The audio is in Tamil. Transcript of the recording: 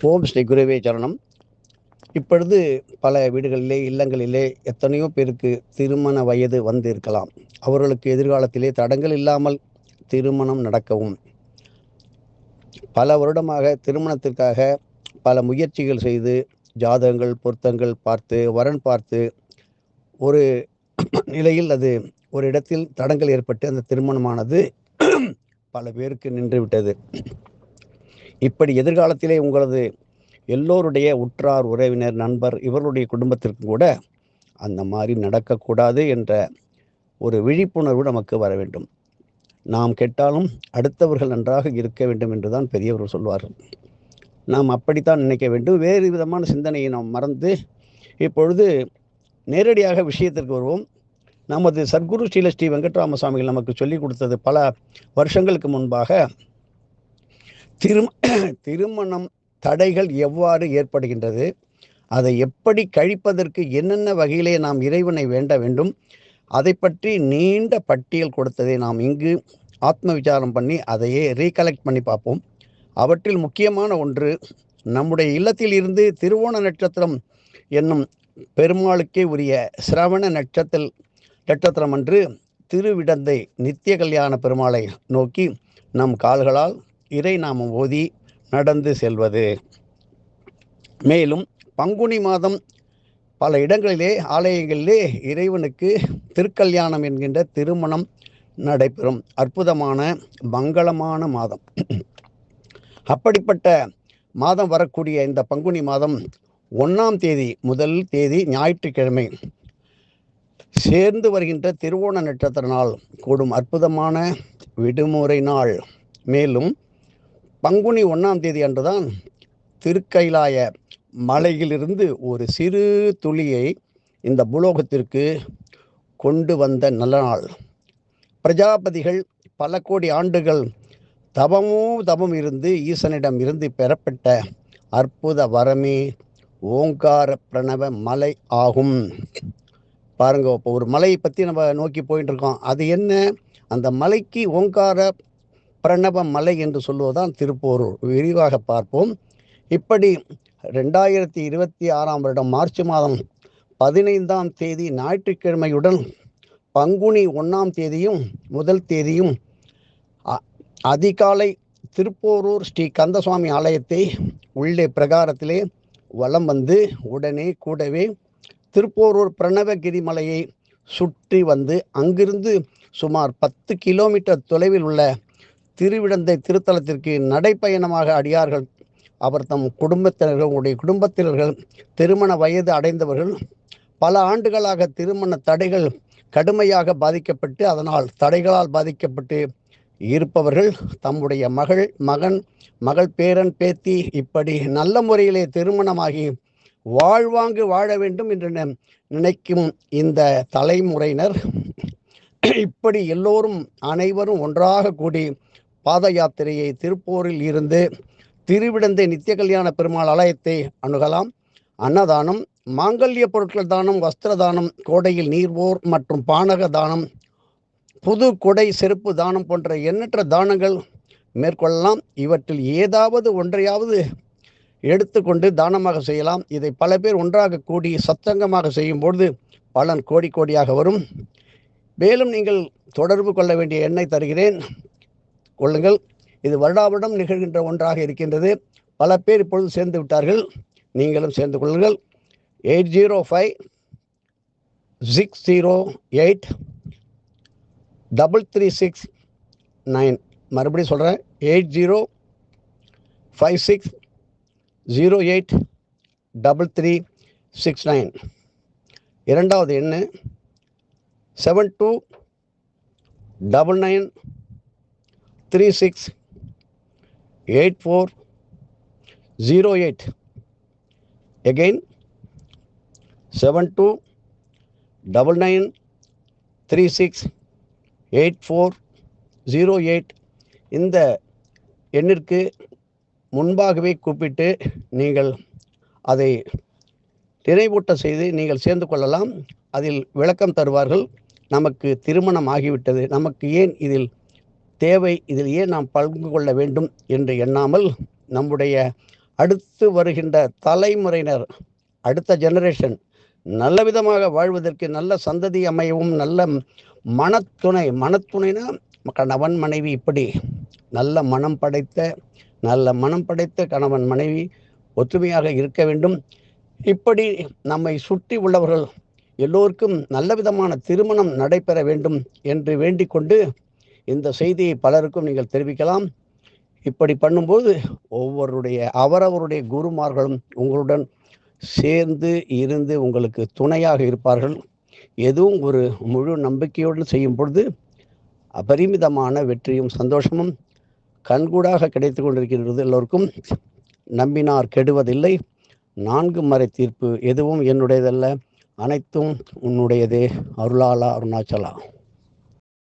ஓம் ஸ்ரீ குருவே சரணம். இப்பொழுது பல வீடுகளிலே, இல்லங்களிலே எத்தனையோ பேருக்கு திருமண வயது வந்து இருக்கலாம். அவர்களுக்கு எதிர்காலத்திலே தடங்கல் இல்லாமல் திருமணம் நடக்கவும், பல வருடமாக திருமணத்திற்காக பல முயற்சிகள் செய்து, ஜாதகங்கள், பொருத்தங்கள் பார்த்து, வரன் பார்த்து, ஒரு நிலையில் அது ஒரு இடத்தில் தடங்கல் ஏற்பட்டு அந்த திருமணமானது பல பேருக்கு நின்றுவிட்டது. இப்படி எதிர்காலத்திலே உங்களது எல்லோருடைய உற்றார், உறவினர், நண்பர் இவர்களுடைய குடும்பத்திற்கும் கூட அந்த மாதிரி நடக்கக்கூடாது என்ற ஒரு விழிப்புணர்வு நமக்கு வர வேண்டும். நாம் கெட்டாலும் அடுத்தவர்கள் நன்றாக இருக்க வேண்டும் என்றுதான் பெரியவர்கள் சொல்வார்கள். நாம் அப்படித்தான் நினைக்க வேண்டும். வேறு விதமான சிந்தனையை நாம் மறந்து இப்பொழுது நேரடியாக விஷயத்திற்கு வருவோம். நமது சத்குரு ஸ்ரீ வெங்கட்ராம சுவாமிகள் நமக்கு சொல்லிக் கொடுத்தது பல வருஷங்களுக்கு முன்பாக திருமணம் தடைகள் எவ்வாறு ஏற்படுகின்றது, அதை எப்படி கழிப்பதற்கு என்னென்ன வகையிலே நாம் இறைவனை வேண்ட வேண்டும், அதை பற்றி நீண்ட பட்டியல் கொடுத்ததை நாம் இங்கு ஆத்ம விசாரம் பண்ணி அதையே ரீகலெக்ட் பண்ணி பார்ப்போம். அவற்றில் முக்கியமான ஒன்று, நம்முடைய இல்லத்தில் இருந்து திருவோண நட்சத்திரம் என்னும் பெருமாளுக்கே உரிய சிரவண நட்சத்திரம் அன்று திருவிடந்தை நித்திய கல்யாண பெருமாளை நோக்கி நம் கால்களால் இறை நாமம் ஓதி நடந்து செல்வது. மேலும் பங்குனி மாதம் பல இடங்களிலே, ஆலயங்களிலே இறைவனுக்கு திருக்கல்யாணம் என்கின்ற திருமணம் நடைபெறும் அற்புதமான மங்களமான மாதம். அப்படிப்பட்ட மாதம் வரக்கூடிய இந்த பங்குனி மாதம் 1ஆம் தேதி, முதல் தேதி ஞாயிற்றுக்கிழமை சேர்ந்து வருகின்ற திருவோண நட்சத்திர நாள் கூடும் அற்புதமான விடுமுறை நாள். மேலும் பங்குனி 1ஆம் தேதி அன்றுதான் திருக்கைலாய மலையிலிருந்து ஒரு சிறு துளியை இந்த பூலோகத்திற்கு கொண்டு வந்த நல்ல நாள். பிரஜாபதிகள் பல கோடி ஆண்டுகள் தவம் இருந்து ஈசனிடம் இருந்து பெறப்பட்ட அற்புத வரமே ஓங்கார பிரணவ மலை ஆகும். பாருங்க, இப்போ ஒரு மலையை பற்றி நம்ம நோக்கி போயிட்டு இருக்கோம். அது என்ன? அந்த மலைக்கு ஓங்கார பிரணவ மலை என்று சொல்லுவதுதான் திருப்போரூர். விரிவாக பார்ப்போம். இப்படி 2026ஆம் வருடம் மார்ச் மாதம் 15ஆம் தேதி ஞாயிற்றுக்கிழமையுடன் பங்குனி 1ஆம் தேதியும் முதல் தேதியும் அதிகாலை திருப்போரூர் ஸ்ரீ கந்தசுவாமி ஆலயத்தை உள்ளே பிரகாரத்திலே வலம் வந்து உடனே கூடவே திருப்போரூர் பிரணவகிரி மலையை சுற்றி வந்து அங்கிருந்து சுமார் 10 கிலோமீட்டர் தொலைவில் உள்ள திருவிடந்தை திருத்தலத்திற்கு நடைப்பயணமாக அடியார்கள், அவர் தம் குடும்பத்தினர்கள், உடைய குடும்பத்தினர்கள், திருமண வயது அடைந்தவர்கள், பல ஆண்டுகளாக திருமண தடைகள் கடுமையாக பாதிக்கப்பட்டு அதனால் தடைகளால் பாதிக்கப்பட்டு இருப்பவர்கள் தம்முடைய மகள், பேரன், பேத்தி இப்படி நல்ல முறையிலே திருமணமாகி வாழ்வாங்கு வாழ வேண்டும் என்று நினைக்கும் இந்த தலைமுறையினர் இப்படி எல்லோரும் அனைவரும் ஒன்றாக கூடி பாத யாத்திரையை திருப்போரில் இருந்து திருவிடந்தை நித்திய கல்யாண பெருமாள் ஆலயத்தை அணுகலாம். அன்னதானம், மாங்கல்ய பொருட்கள் தானம், வஸ்திர தானம், கோடையில் நீர்வோர் மற்றும் பானக தானம், புது கொடை செருப்பு தானம் போன்ற எண்ணற்ற தானங்கள் மேற்கொள்ளலாம். இவற்றில் ஏதாவது ஒன்றையாவது எடுத்துக்கொண்டு தானமாக செய்யலாம். இதை பல பேர் ஒன்றாக கூடி சத்சங்கமாக செய்யும்பொழுது பலன் கோடி கோடியாக வரும். மேலும் நீங்கள் தொடர்பு கொள்ள வேண்டிய எண்ணை தருகிறேன், கொள்ளுங்கள். இது வருடாவருடம் நிகழ்கின்ற ஒன்றாக இருக்கின்றது. பல பேர் இப்பொழுது சேர்ந்து விட்டார்கள், நீங்களும் சேர்ந்து கொள்ளுங்கள். 8056383369. மறுபடியும் சொல்கிறேன், 8056083369. இரண்டாவது எண்ணு 7299368408. again 7299368408. இந்த எண்ணிற்கு முன்பாகவே கூப்பிட்டு நீங்கள் அதை நினைவூட்ட செய்து நீங்கள் சேர்ந்து கொள்ளலாம். அதில் விளக்கம் தருவார்கள். நமக்கு திருமணம் ஆகிவிட்டது, நமக்கு ஏன் இதில் தேவை, இதில் ஏன் நாம் பங்கு கொள்ள வேண்டும் என்று எண்ணாமல் நம்முடைய அடுத்து வருகின்ற தலைமுறையினர், அடுத்த ஜெனரேஷன் நல்ல விதமாக வாழ்வதற்கு, நல்ல சந்ததி அமையவும், நல்ல மனத்துணைனா கணவன் மனைவி இப்படி நல்ல மனம் படைத்த கணவன் மனைவி ஒற்றுமையாக இருக்க வேண்டும். இப்படி நம்மை சுற்றி உள்ளவர்கள் எல்லோருக்கும் நல்ல விதமான திருமணம் நடைபெற வேண்டும் என்று வேண்டிக் கொண்டு இந்த செய்தியை பலருக்கும் நீங்கள் தெரிவிக்கலாம். இப்படி பண்ணும்போது அவரவருடைய குருமார்களும் உங்களுடன் சேர்ந்து இருந்து உங்களுக்கு துணையாக இருப்பார்கள். எதுவும் ஒரு முழு நம்பிக்கையோடு செய்யும் பொழுது அபரிமிதமான வெற்றியும் சந்தோஷமும் கண்கூடாக கிடைத்து கொண்டிருக்கின்றது எல்லோருக்கும். நம்பினார் கெடுவதில்லை. 4 மறை தீர்ப்பு எதுவும் என்னுடையதல்ல, அனைத்தும் உன்னுடையதே. அருளாளா அருணாச்சலா.